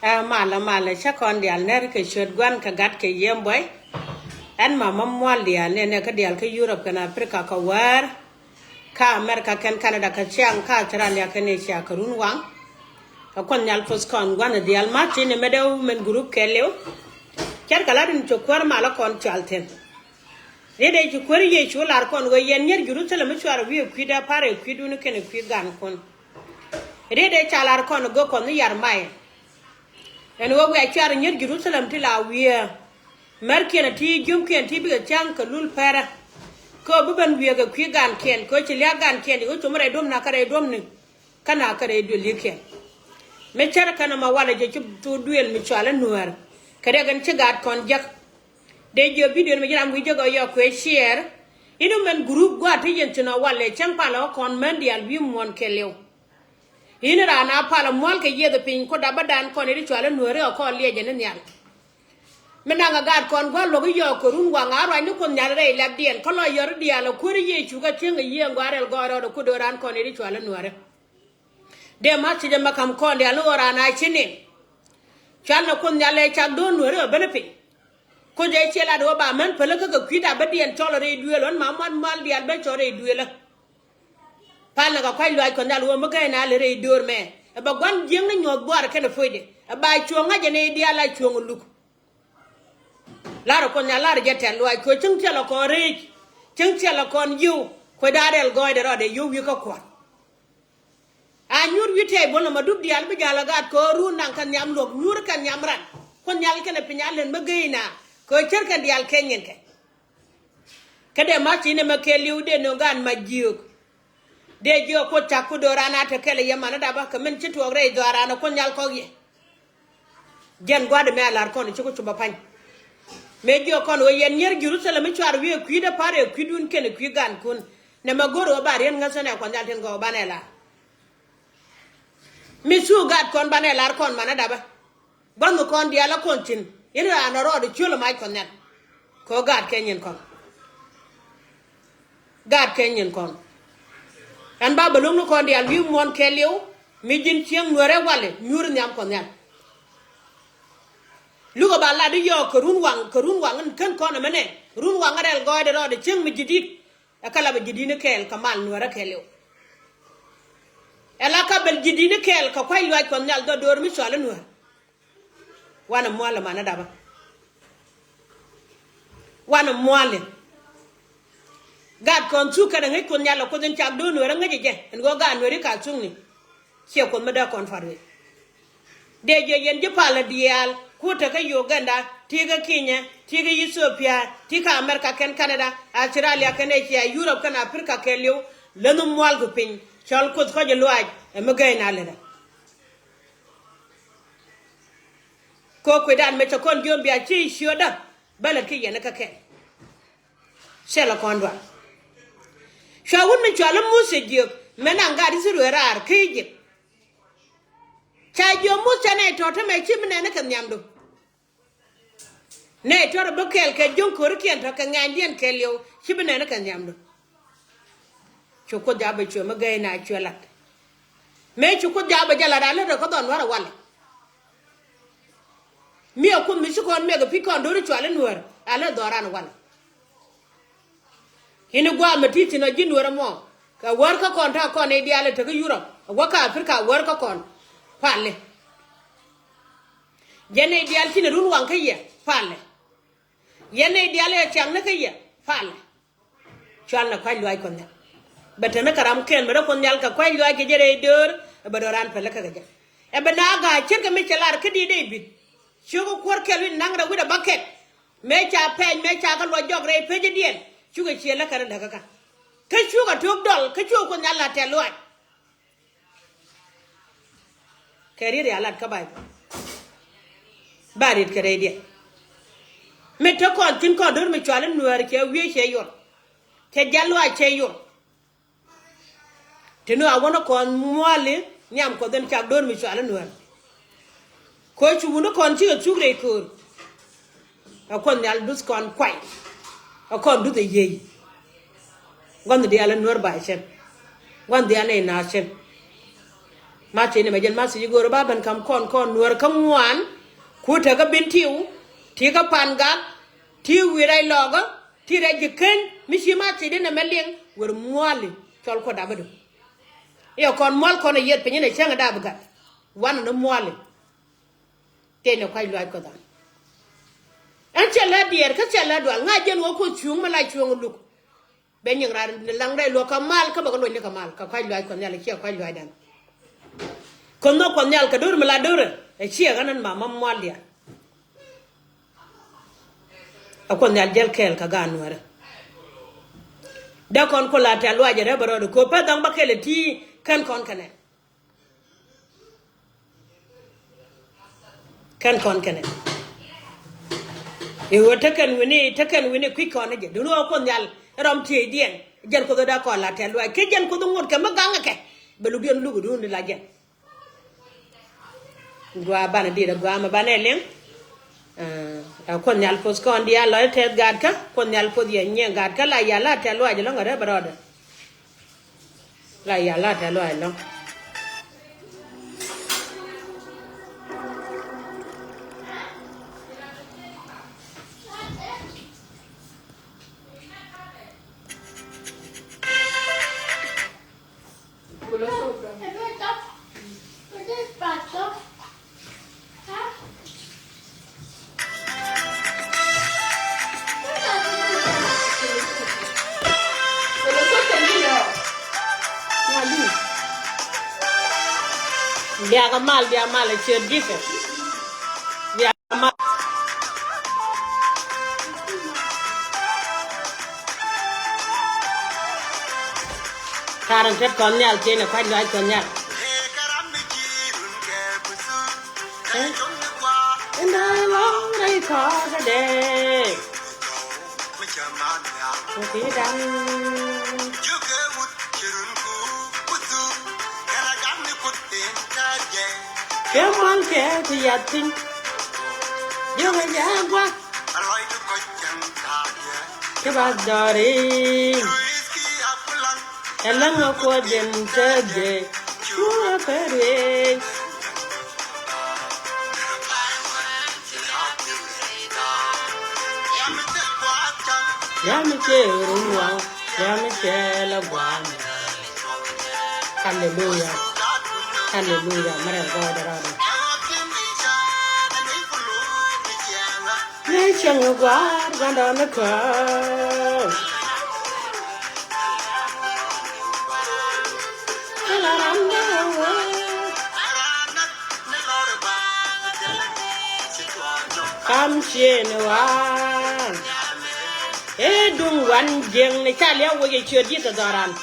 mala cha kon dial ner ke chod gwan ka gat ke yem boy an mama mol dial ne ka dial ke Europe kana Africa ka war ka America ken Canada ka chiang ka Australia ka ne cha ka run wang ka kon nyal fos kon gwan dial ma ti ne medew men group ke lew ker kala din to kwar mala kon chalten ne de ci kwar ye chu lar kon go yen nyer Jerusalem chuar wi kwida pare kwidu ne ken kwi gan kon re de chalar kon go kon yar mai en wo we char nyer Jerusalem ti la wi merken ti jum ken ti bi chang ka lul para ko bu ban wi ga kwi gan ken ko ci la gan ken go tumre dom na kare dom ni kana kare do liken me char kana ma wala je ci to duel mi chala Nuer kare gan ci gat kon jak de jo video mi jam wi jogo yo ko share inu men group go ati yen tino wale chang pala kon mendial wi mon kelew ina rana pala mol ke yede pin ko dabadan kon ri chala Nuer ko leje ne nyal menanga gad kon go lo yo ko run wa ngaro ni kon nyal re lab dien ko lo yor dialo ko ri ye chuga chenga ye ngwarel goro ko do ran kon ri chala Nuer de ma ti de makam kon de alo rana chini chala kon nyale chak do Nuer benepi ko je chela do ba men pele ka kwida badien tolo re duelon ma mon mal dial be chore duela pala ka kwai lwa ko ndal wo maka na le re dor me e ba gon jeng na nyod bor ke na foide e ba chuonga je ne diala chuongo luk laro ko nyala re jete lwa ko chung chelo ko re chung chelo kon yu ko darel goide rode yu wi ko ko a nyur wite bono ma dub dial be jala gat ko ru nan kan nyam lok nyur kan nyam ran ko nyal ke na pinyalen magaina ko cerkan dial kenyen ke kade ma tine ma ke liude no gan ma jiok de jo ko takku do rana to kele yamana da ba ka men ci to re do rana ko nyal ko ye jen gwade me alar ko ci ko tuba pan me jo kon o yen nyer Jerusalem chuar wi ku de pare ku dun ken ku gan kun ne ma goro ba ren ngasane ko nyal ten go banela mi su gat kon banela kon mana da ba ban kon diala kon tin ina na ro de chulo mai kon net ko gad kenyen kon gad kenyen kon an ba balum no kon dial wi mon kelew mi jin chieng Nuer wale nyur nyam kon net lugo ba la de yo ko run wang kan kon mene run wang arel go de ro de chieng mi jidit akala ba jidine kel kamal Nuer kelew ela ka bel jidine kel ka kwai lwa kon nyal do dor mi sala Nuer wana mwala mana daba wana mwale gad kon tu kada ngai kon nyala ko den chak do Nuer ngaje je en go ga Nuer ka tungni che kon mada kon farwe de je yen je pala dial ko ta ka Uganda tiga Kenya tiga Ethiopia tiga America ken Canada Australia ken Asia Europe ken Africa ken lew lanu mwal go pin chal ko je loaj e magay na le ko ko dan me to kon jom bia chi shoda bala ki yana ka ke sela kon wa shawun me chala muse dio menanga ri siru rar kije cha jo musa ne to me chi mene ne kan nyamdo ne to ro kel ke jon ko ri ken to ka ngandien ke lew chi mene ne kan nyamdo choko jabe cho magay na cholat me choko jabe jala dale ko don wara wala mi ko mi su kon me ga pikon do ri chwale Nuer ala doran wala hinu gwa matiti no jin Nuer mo ka war ka kon ta kon e diale to Europe wa ka Africa war ka kon palle yene dial tin run wan kaye palle yene diale chang na kaye palle chwal na kwai lwai kon betana karam ken mera kon yal ka kwai lwai ke jere dor ba doran palle ka ga e ba na ga chen ka mi chalar ka di de bit chugo kwar kelwin nangra wida bucket me cha pen me cha ka lo jogre peje dien chugo chiela kara daga ka chugo tok dol ka chugo ko nyalla te lo kerire alat ka bay barit kare dia me to kon tin ko dor me chwale Nuer ke wi che yor te jallo a che yor teno awono kon mwale nyam ko den cha dor me chwale Nuer ko chuno kon ti chugre ko akon nyal dus kon kwai akon du de ye gon de ala Nuer ba chen gon de ala na chen ma te ne ma jen ma si go ba ban kam kon Nuer ka ngwan ku ta ga bin tiu ti ka pan ga ti wi rai logo ti re jiken mi shi ma te ne meleng wer mwali tol ko da badu yo kon mol kon yet pe ne chenga da bugat wan no mwali te ne kwai lwa ko da an chela dier ka chela do nga jen wo ko chung ma la chung lu be nyin ra lang dai lo ka mal ka ba ko lo ne ka mal ka kwai lwa ko ne la chia kwai lwa dan kon no kon nyal ka dur ma la dur e chia ganan ma mam mwali ya akon nyal jel kel ka ga Nuer da kon ko la ta lwa jere baro ko pa dang ba kele ti kan kon kane e wota kan wini kwi kon je du no kon nyal rom ti dien jen ko da ko la ta lwa ke jen ko du ngot ke ma ganga ke be lu bien lu du ni la jen gwa bana di da gwa ma bana len kon nyal pos kon dia la te gad ka kon nyal po dia nye gad ka la ya la ta lwa je lo ngare baro la ya la ta lwa lo dia mal cher dike dia mal karan tet kon nyal te ne kwai lwa kon nyal and I long they call the day okay dan Come on, get the yatin. You may have what? Come on, darling. And long of what them today. You are very. Hallelujah. Hallelujah, my God, nation of God, went on the cross. I'm seeing one. Eh, do one jing, the Italian will get your Jesus around.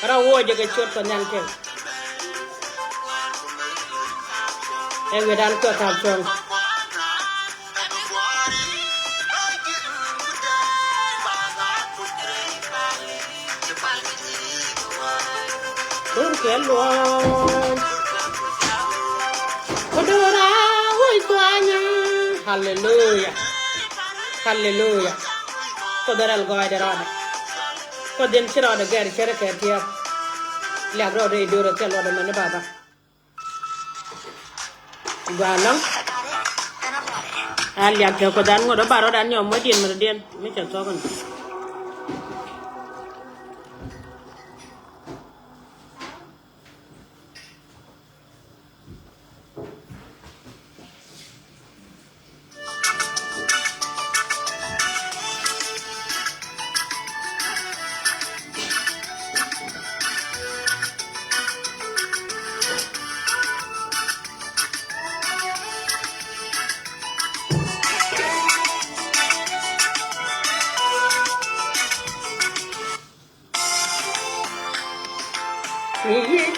Rawo jaga chot ko nyal ke e wedan ko ta chong dur ke lo kodora hoy kwanya hallelujah hallelujah kodoral go ayda ko den sira da gar chere ke tia la bro de duro ke lo da mane baba galang ali ak ko dan ngo do baro dan nyom mo din mo den mi cha to kon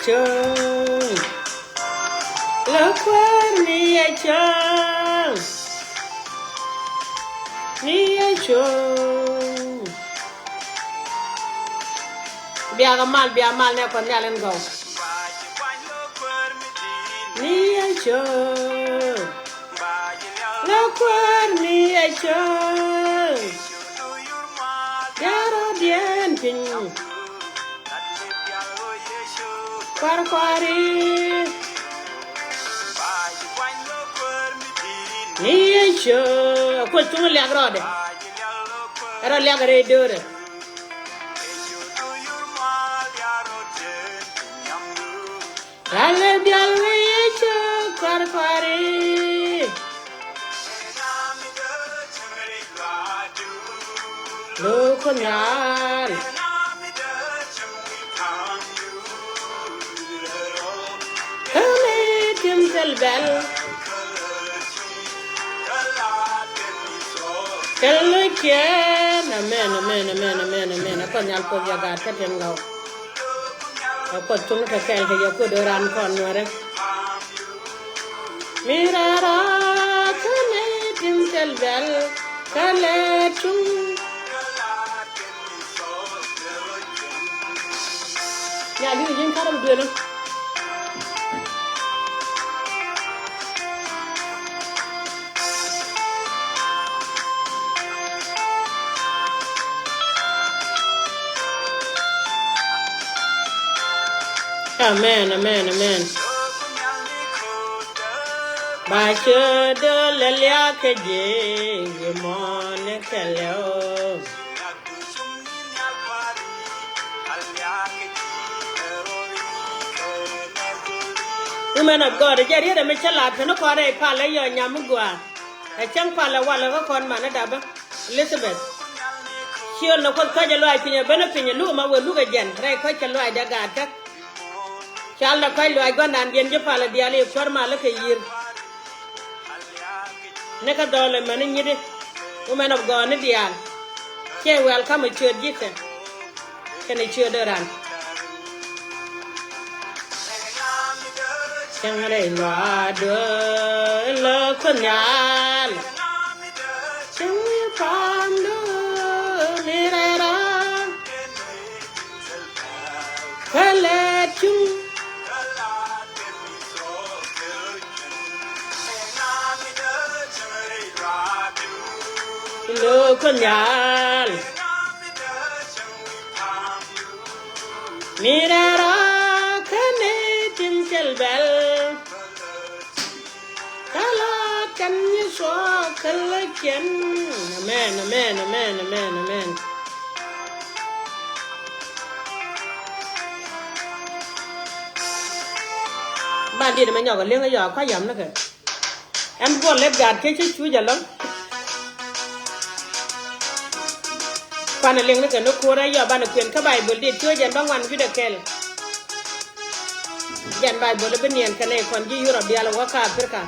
chong lo kwar ni chong biaga mal ne ko nyalen go ni chong lo kwar ni chong yaro dien pin Karkwari Ni sure Ko tunga liag rode Era liag re dore Rale bial we Karkwari Lokunyal Kale timsel bel Kale kien Amen Ako nyal po yagat katen gaw Ako tung ka kel ka yoko doran kon Nuer Mirara kale timsel bel Kale tung Ya li jin karam duelo Amen Ba che de le lia ke je mon keleo Women of God, jari ada mencela, kena kau ada pala yo nyamu gua. Ecang pala wala kau kon mana daba? Elizabeth. Siapa nak kau kerja luar punya, benar punya lu mau lu kerja. Rai kau kerja luar jaga tak. Siapa nak kau luar gua nanti je pala dia le ekor malah kehir. Neka dole mana nyiri. Women of God ni dia. Kau welcome church jite. Kena church orang. Chẳng để loa đưa lỡ con nhà chẳng phàm đưa đi ra đó khá lệ chung lỡ con nhà đi ra đó khá nê tim chel bel Can you show collection? Amen. Ba đi mà nhỏ cái liếng cái giò quá dầm đó kìa. Em buồn lép gạt cái chú giờ lắm. Quan là liếng nó kìa nó cua ra giò ba nó quyền các bài buồn đi chưa dần băng hoàn cái được kìa. Dần bài buồn là bên nhiên cái này còn như Europe đi là quá cả tất cả.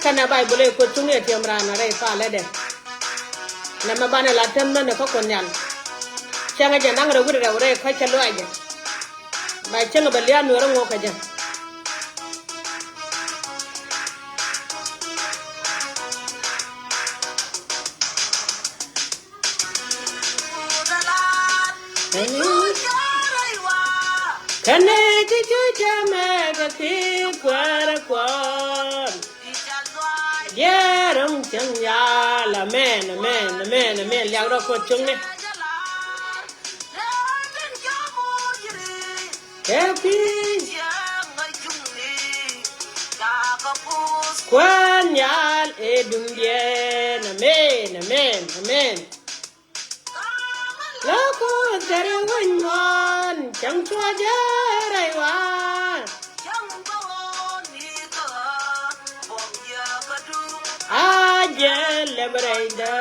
Karena Bible ko tunge tiamrana rai fala de nama bana la tamna ne ko konyan changa jana ngara gure rai ko chalo aja ba changa balia Nuer ngo ka jan Kane ji jame ga ki kwar Yerum chang ya la amen liao ro ko chung ne Happy Kwan ya edum bien amen La ko tere wan mon chang chua ja rai wa Aja lebreda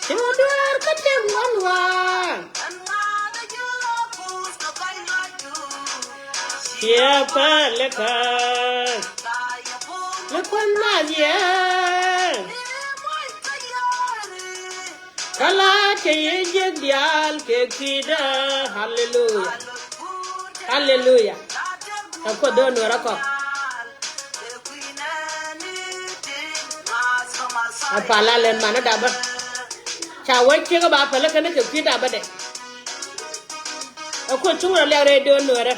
Sudah ketemuan wang Siapa lekas Lekon aja Kala ke jedial ke kida Hallelujah Aku doa Nuer aku Apala len mana daba Chawai ke ga ba pala kana ke kida ba de Aku chungra le radio Nuer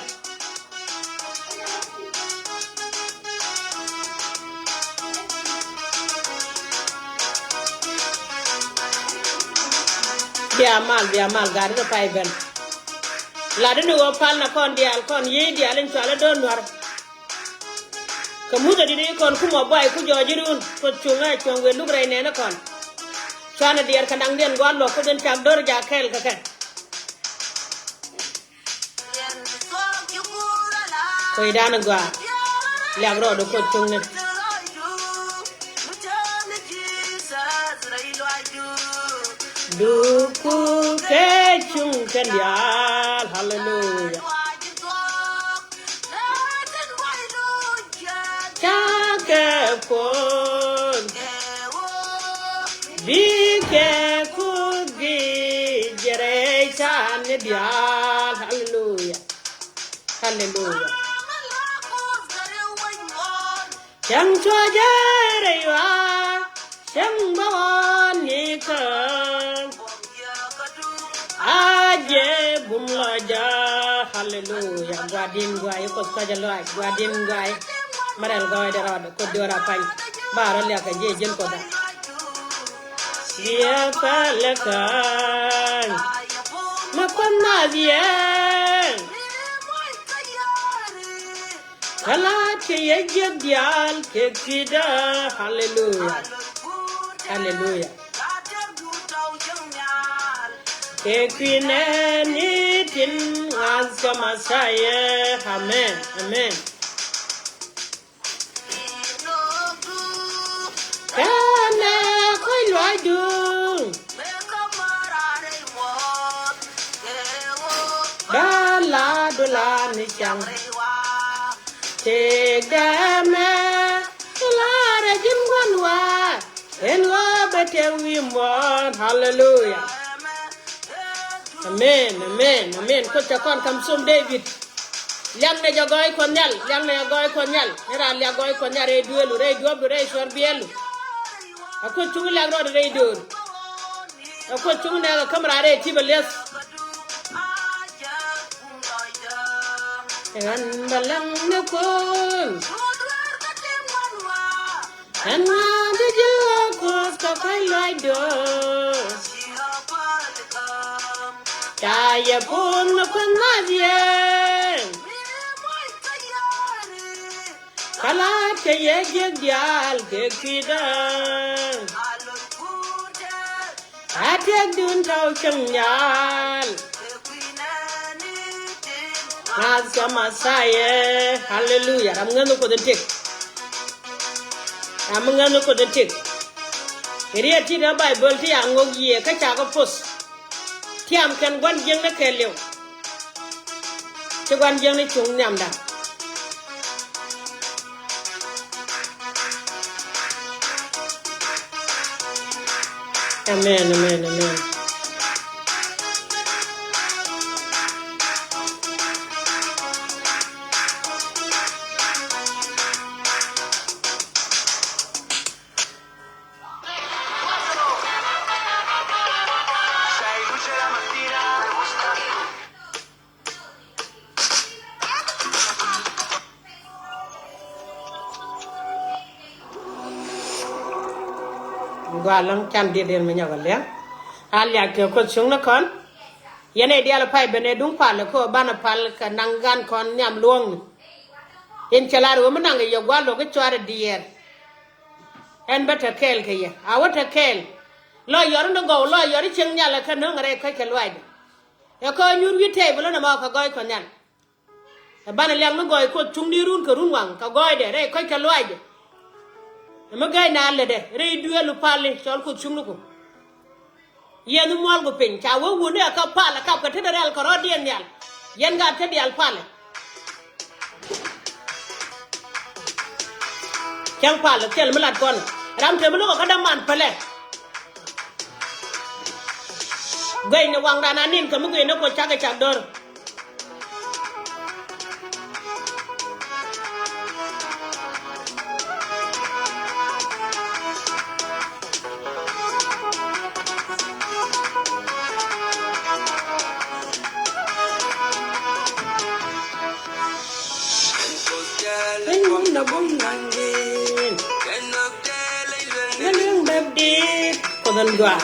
Dia mal gar ga pai ben la de no pal na kon dial kon ye dial en chala don war kamu da di kon kuma boy ku jojirun ko chunga chongwe lugrai ne na kon chana diar kanang den gwan lo ko den chak dor ja kel ka kan ko idana gwa lagro do ko chungne duku ke chung kan dial hallelujah Chakepon Bike kugi jere chan dial hallelujah hallelujah Chang chua jere wa chang bawon ni kan aje bumla ja hallelujah gwadin gwai ko kajalai gwadin gwai Maral goy de rod ko dora pan baro le ka je jel ko da sia palakan ma kon na bien kala ke ye dial ke kida hallelujah hallelujah ke kwine ni tin azama saye amen amen Kana koi loai dung Dola ni chang Take them La rejim gwanwa En wa bete wimon Hallelujah Amen amen amen Ko chakon kam sum David Liang ne jagoy kon nyal Liang ne jagoy kon nyal Era liang jagoy kon nyal Rei duelu rei duelu rei sorbielu Aku cuma lagi ada radio. Aku cuma nak kamera ada tiba lias. Dengan balang nekun. Dengan dijago sekai radio. Caya pun nekun nazian. Kalat kaya jagal kekidan Atek dun tau cengyal Sama saya hallelujah Ramnganu ko dentik Ramnganu ko dentik Iriya ti da Bible ti angogie ka cha ko pos Tiam kan gwan jeng na kelyo Ti gwan jeng ni chung nyam da Amen, amen, amen. Galang chan dia me nyagal ya alia ke ko chung na kon yene dia la pai bene dung pal ko bana pal ka nangan kon nyam luong en chalaro mo nang yo gwalo ko chware dier en bata kel ke ya awata kel lo yor no go lo yor ching nyala ka no ngare ko ke lwai e ko nyur wi table na ma ka goy ko nyan bana liang no goy ko chung ni run ka run wang ka goy de re ko ke lwai ma gay na le de re duelu pali sol ko chungnu ko yenu mol go pen cha wo wone ka pala ka ka tedal ko rodien yal yen ga tedial pale chang pala tel melat kon ram te mlo ko daman pale gay ne wang dana nin ko mu gay ne ko chaga chak dor na bom nangin Galing babdi Kodan gua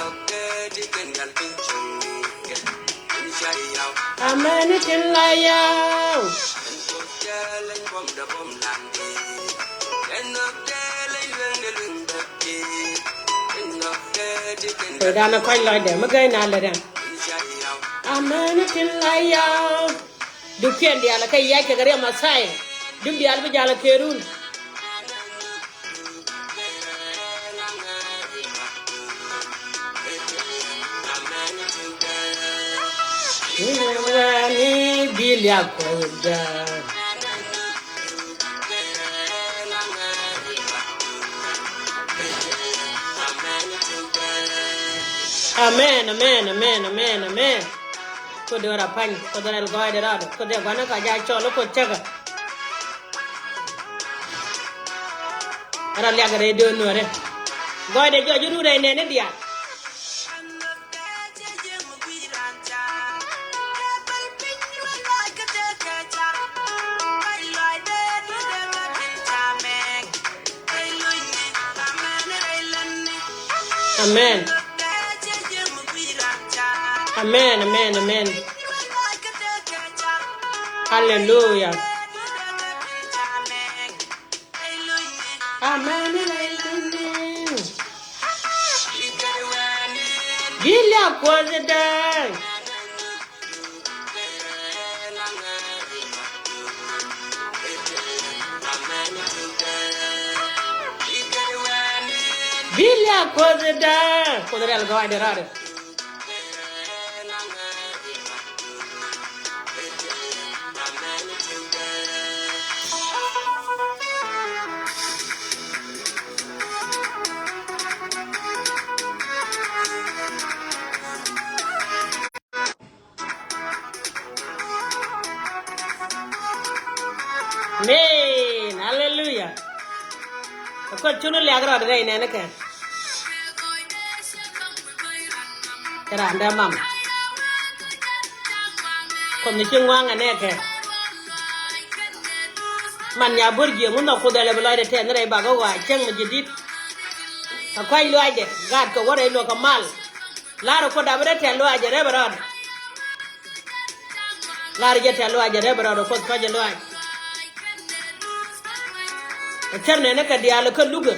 Amen tin la yaw. Tôi đã nó quay lại để mà gây nào là đang. Amen tin la yaw. Được chuyện đi là cái cái cái mà sai. Được đi bây giờ là kerun. Ni bilia koda. Amen, amen, amen, amen, amen. Ko do ra pan, ko do el goy de ra, ko de gwana ka ja cholo ko chaga. Ara liaga re do no re. Goy de jo juru re ne dia. Amen. Amen, amen, amen. Hallelujah. Amen, amen. Bilia koda. Bilia koda. Koda el goy de ra. Amen. Hallelujah. Ko chuno le agra de ne ne ke. Kara anda mam. Ko mi chungwanga ne ke. Man ya burgi mun ko dale bala de te ne ba ga wa cheng mi jidit. Ka kwai lo aje gad ko wore lo ka mal. Laro ko da bere te lo aje re barad. Laro je te lo aje re barad ko je lo aje. Cherne ne ka dia lo ka luga.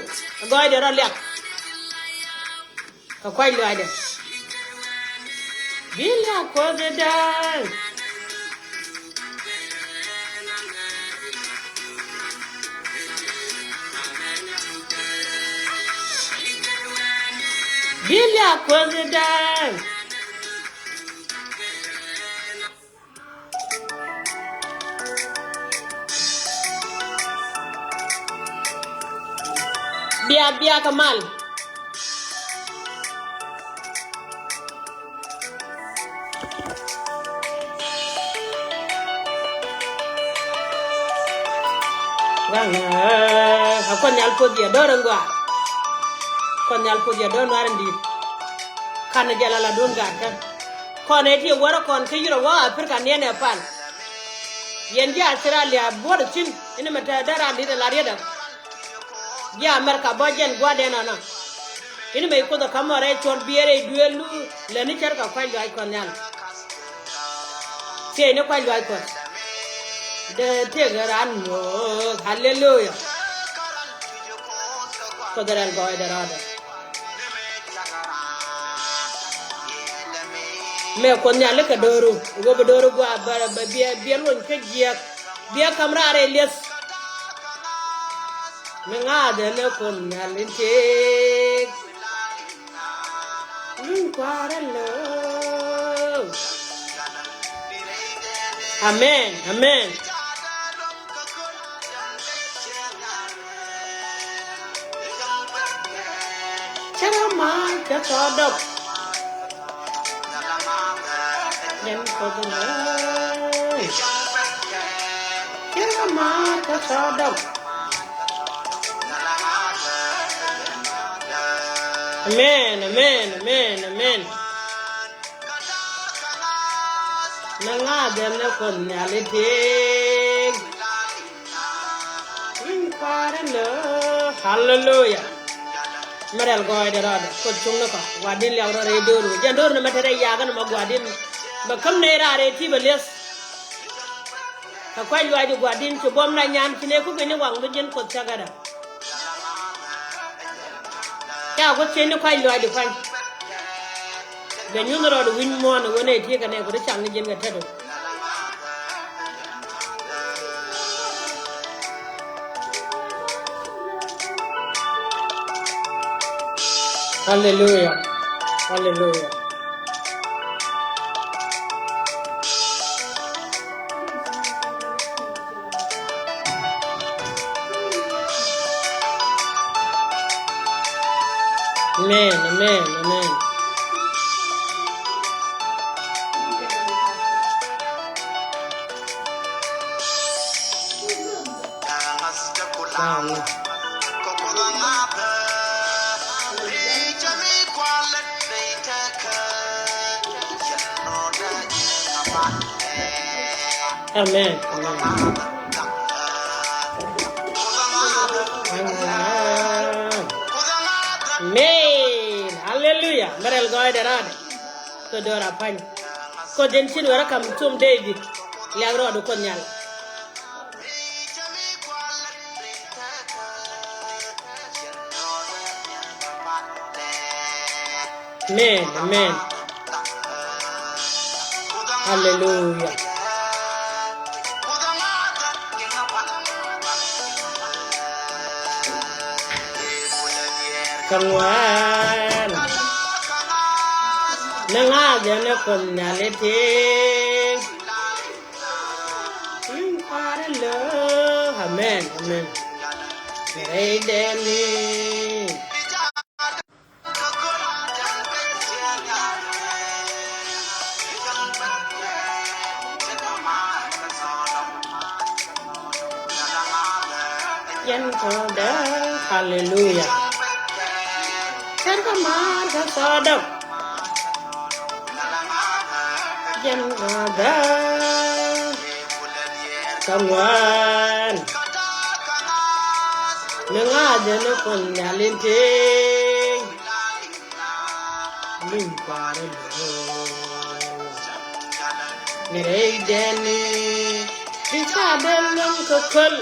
Goy de ra lek. Ka kwai lo aje. Bilia ko de da. Bilia koze dan. Biya kamal. Akon yal ko dia dorong gua. Kon yal ko dia don waran di. Kan jalala don ga kan. Kon eti wara kon ke yiro wa Afrika ne ne pan. Yen ja Australia bodo chin ina mata dara di da lariya. Ya America bojen gwa de na. Ina mai ko da kamare chor biere duelu le ni char ka kwai ga kon yal. Ke ne kwai ga kon. De te garan no. Hallelujah. Ko daral ga da rada. Me kon nyale ka doru go be doru go ba biya lon ke giya biya kamrare les me ngade le kon nyale te kwarelo. Amen, amen. Chama ka sodok dem ko no. Chama ka sodok. Amen, amen, amen, amen. Nanga dem na kon nyale te hallelujah. Meral goy de rada ko chungna ko wadin le awra re doru jandor na matere yaga na magwadin ba kam ne rare ti bales ka kwai lwa di gwadin ci bom na nyan ci ne ku gani wang bujin ko tagada ya go ce ni kwai lwa di fan ga nyu ro do win mo no ne ti ka ne ko chang ni jin ga tado hallelujah hallelujah amen amen amen amen amen hallelujah merel goy derade ko dora pan ko den cin wara kam tum david lagro do ko nyal amen amen hallelujah Kangwan Nanga jana kon nyalete amen amen hey deni yan koda hallelujah Terkamar ka sadap yan koda Kangwan Nanga jana kon nyalete Hey deni Bisa dalam kekal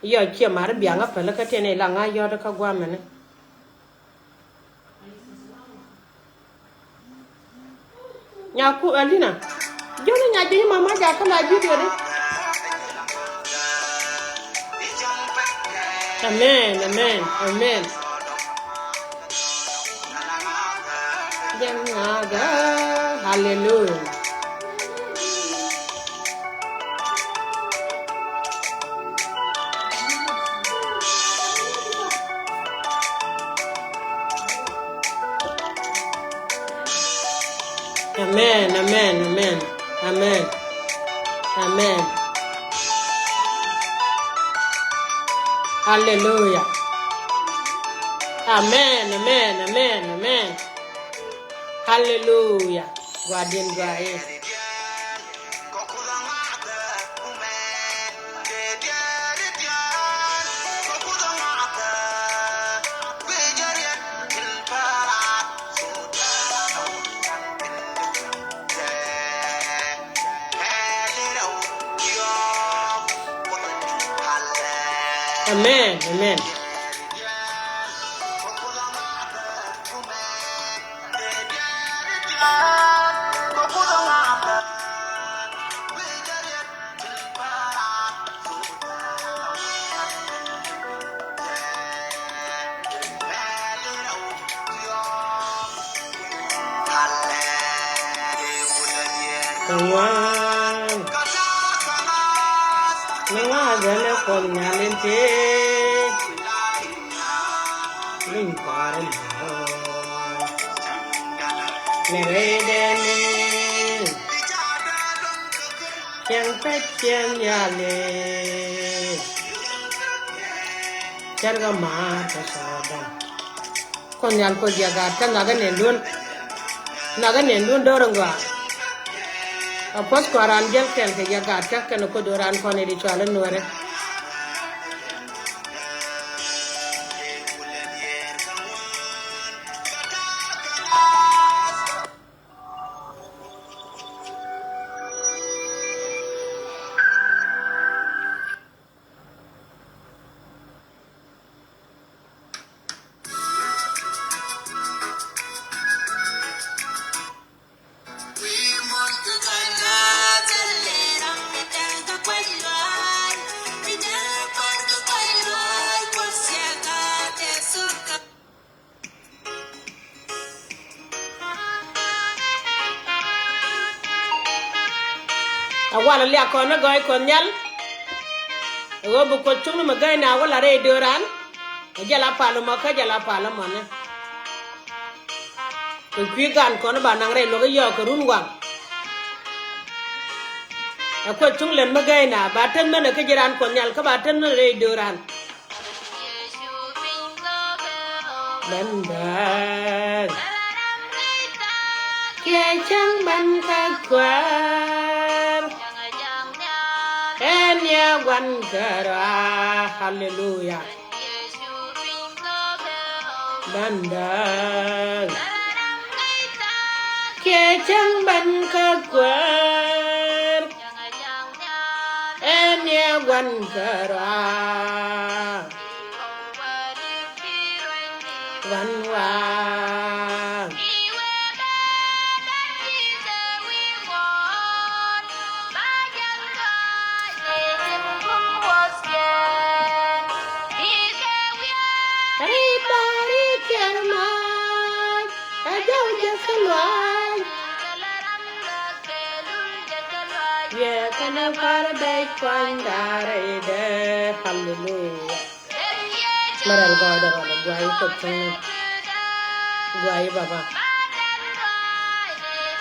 Yo kia mara bianga pala ka tene langa yo da ka gwa mene Nyaku alina Joni nyaji mama ja ka la video de Amen amen amen Jangaga hallelujah Amen, amen, amen, amen, amen. Hallelujah. Amen, amen, amen, amen. Hallelujah. Guardian guy. Amen, amen. Tuhan, mengajarnya konyalente, lingkaran meredene, yang kecil yale, jarga mata sadang, konyal ko jaga kan naga nendun dorong gua. Apos kwaran jel kel ke jaga tak kan ko doran ko ne di chalan Nuer awala lia kona goy konyal go bu ko chung ma gay na wala re doran jala palo maka jala palo mone ko kwi gan kona ba nang re lo ga yo ko run wang ko chung len ma gay na ba tan mena ka jiran konyal ka ba tan re doran Bandar kia chẳng ban ka kwar enya wan kara hallelujah Bandar kia chẳng ban ka kwar enya wan kara Văn Hoàng Everybody can mind I don't just lie Yeah, can I fare back find that hallelujah Maral God or the guy cooking guy baba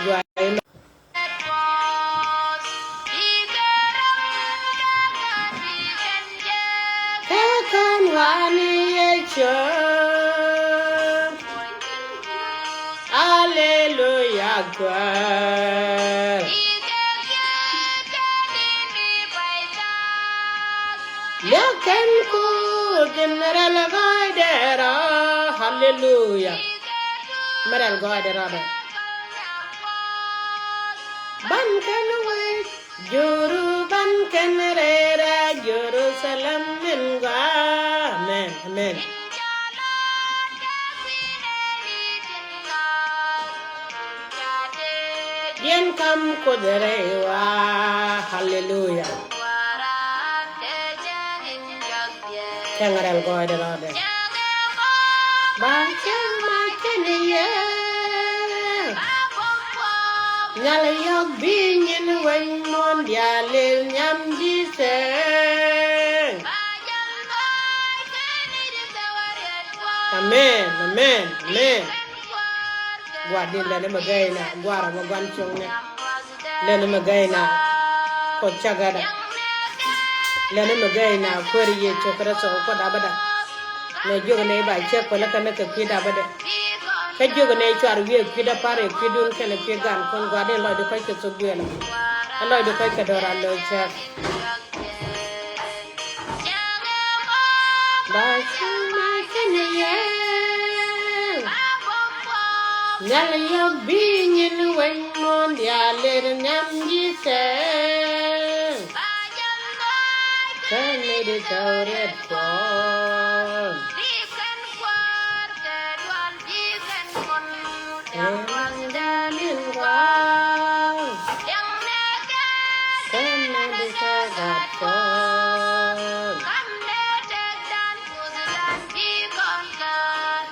guy Kakan wani echo Hallelujah God Yakan ku general gaidera hallelujah Maral gaidera ban kan we juru ban kan rera Jerusalem min ga amen amen yen kam ko derewa hallelujah Maral gaidera ba chang ma keniya Nyal yok binyin wen non dialil nyam jiseng Amen, amen, amen Gua din lene magayna, guara magwan chong ne Lene magayna, kochagada Lene magayna, kweri ye chokra so ko dabada Ne joga ne ba chek pala kana ka pi dabada Ka joga ne chwar wie pi da pare pi dun kana pi gan kon gwa de lo de ko ke so buela lo de ko ke dora lo chek Ba chama kana ye Nyal yok binyin wen non dialir nyam jiseng Kani di tauret kon Yang dalin kon Kani di tauret kon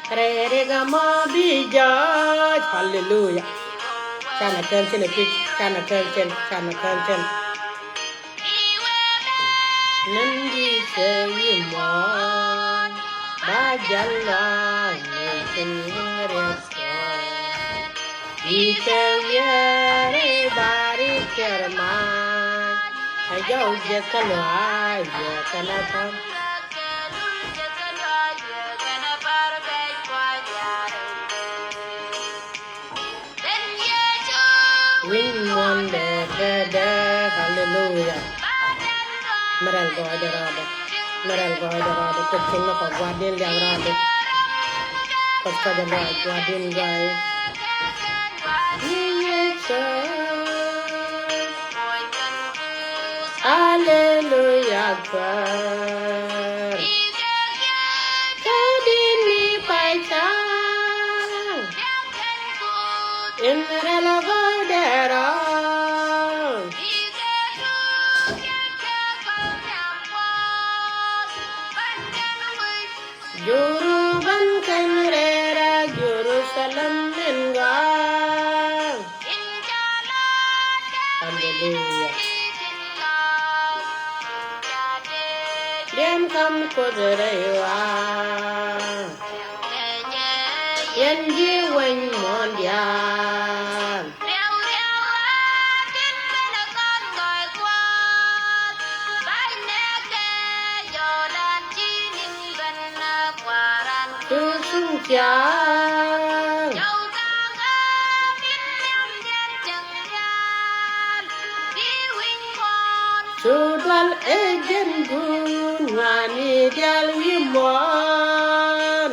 Rere gamo bijaj hallelujah Kana kanchen epik kana kanchen Nandi sewi mo bajalla neken resko Ike wiere bari kerman Ajau je kalwa je kalapam Win wonder hallelujah Maral gaidera kucing ko gwadin yang rada Pasta jamba gwadin gai Hallelujah God Kadini paitang Inrala gaidera Juru bankan rera Jerusalem mengang Hallelujah kam ko derewa yen ji wen mondial tu sung chang Sudal ejen gun wani dial wimon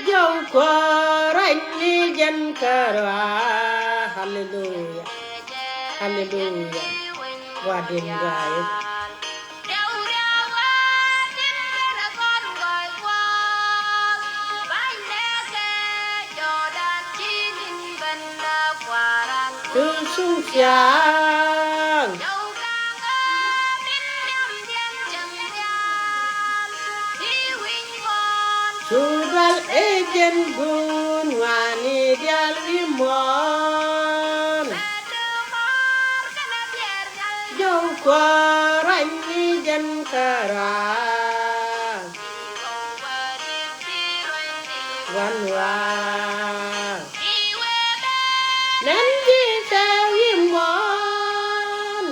Jau koran ni jen karwa Hallelujah Hallelujah Wadin guys Tu sung chang Sudal ejen gun wani dial wimon Jau koran ni jen kara Wan wa Nanji sa wimon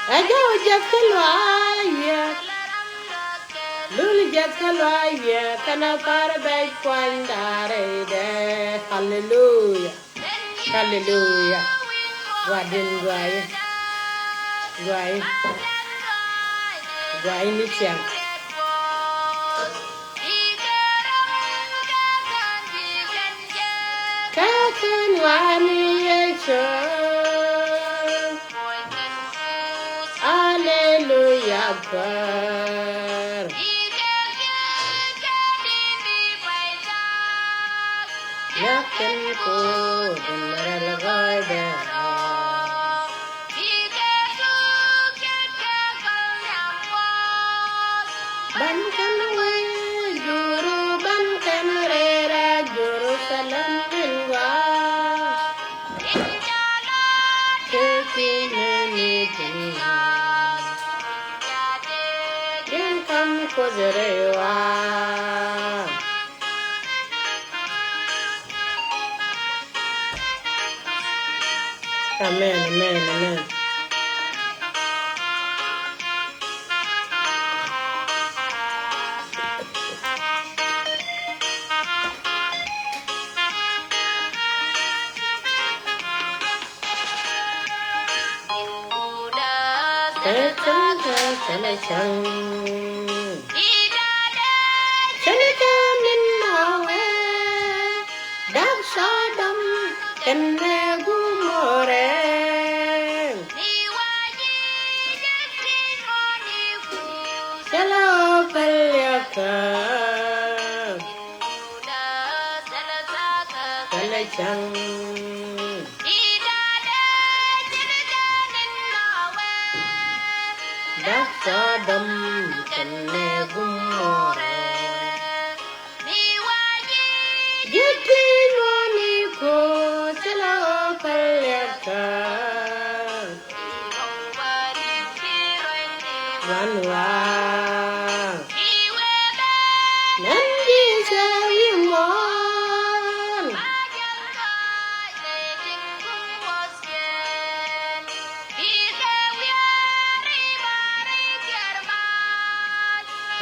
Ajaw jakalwaya Lul jakalwaya kana parabay kwandare de Hallelujah Hallelujah Wadin guay Guay ni siang Kakan wani yechon Hallelujah par Yakin ko dinara lagay Bankan we juru bankan rera Jerusalem lingwa Kekineni tingwa Yankam kozerewa Amen, amen, amen. Sodom kene gumore Jeti ngoni ko selo palyaka Wanwa Nandi sawimon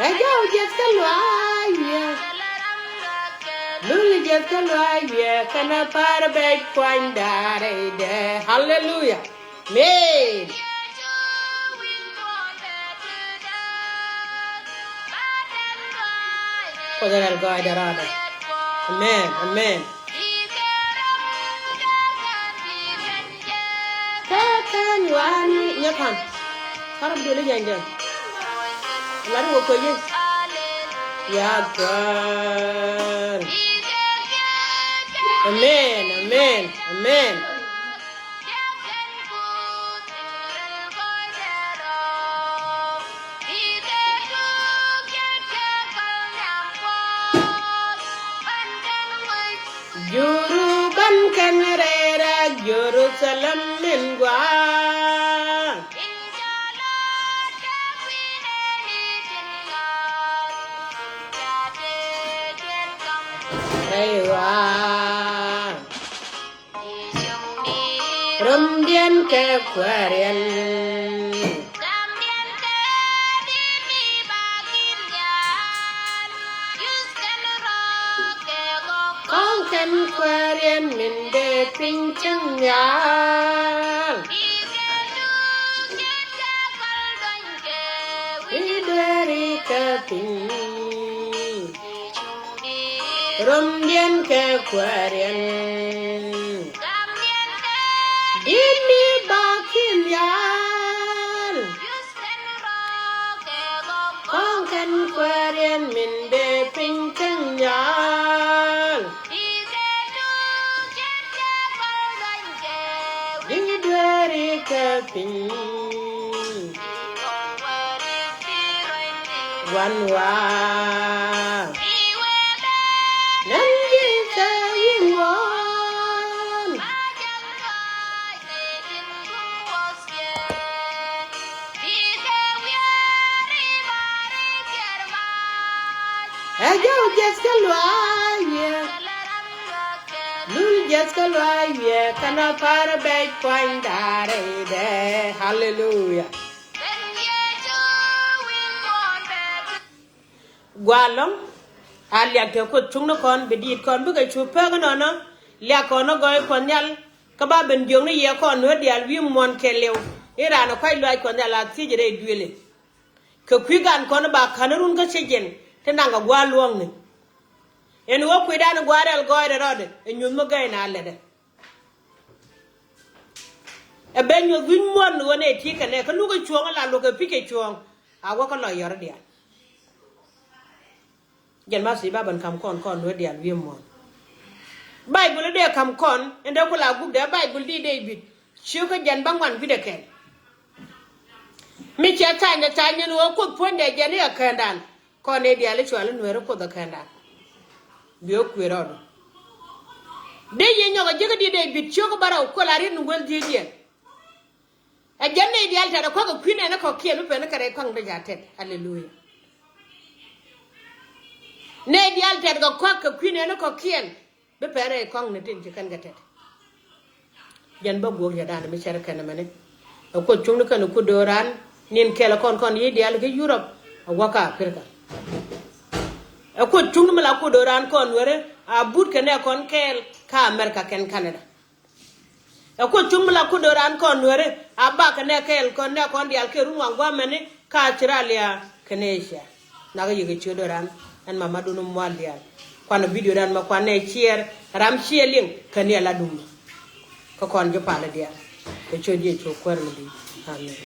Ajaw jakalwaya Lul jakalwaya kana parabay kwandare de Hallelujah Amen Kodaral goy darada Amen Amen Kakan wani nyakan Karab dulu janjan Lalu aku je, ya God, Amen, Amen, Amen. Jerusalem min gwa Aywa Rum dien ke kwarian Con ken kwarian min de ping chang ya Idari ka ping Rum dien ke kwarian Dini bakin yan Con ken kwarian min de ping chang yan Idari ka ping Wanwa Nangi sayingon Ajaw jeska luaye Lul jeska luaye Kana para bay poindare de Hallelujah Gwalong alia ke ko chungno kon bedit kon buga chupa ganono lia kono goy konyal kaba ben jong ne ye kon no dial wi mon kelew irana koy loy kon ala tijere duele ke kwigan kon ba kanarun ga sejen te nanga gwalong ne en wo kwidan gwarel goyre rode en nyum mo gayna lede e ben yo win mon wone tika ne ka lugo chuong la lugo pike chuong awo ko lo yor dia Jan ma si ba ban kam kon no dial wi mon Bible de kam kon ende ko la gub de Bible di David chiu ko jan bangwan bi de ken mi che tanya tanya no ko ponde jan ya kandan kon e dial chwal Nuer ko da kandan bi o kwero de ye nyoga jega di David chiu ko baraw ko la rin ngol di di e jan ne dial ta ko ko kwine na ko kielu pe na kare kon de jatet hallelujah Ne dial tet go kwak kwine no ko kien be pere kong ne tin kan gatet jan ba go ya dan mi chere kan mane ko chung kan ko doran nin kela kon yi dial ke Europe waka Africa ko chung mala ko doran kon were a but kan ne kon kel ka America ken Canada ko chung mala ko doran kon were a ba kan ne kel kon ne kon dial ke ruwa ngwa mane ka Australia Canada na ga yige cho doran an mama dunu mwaldial kwana video dan ma kwana chier ram chieling kania la dum ko kon jo pala dia ko chodie cho kwer ndi amen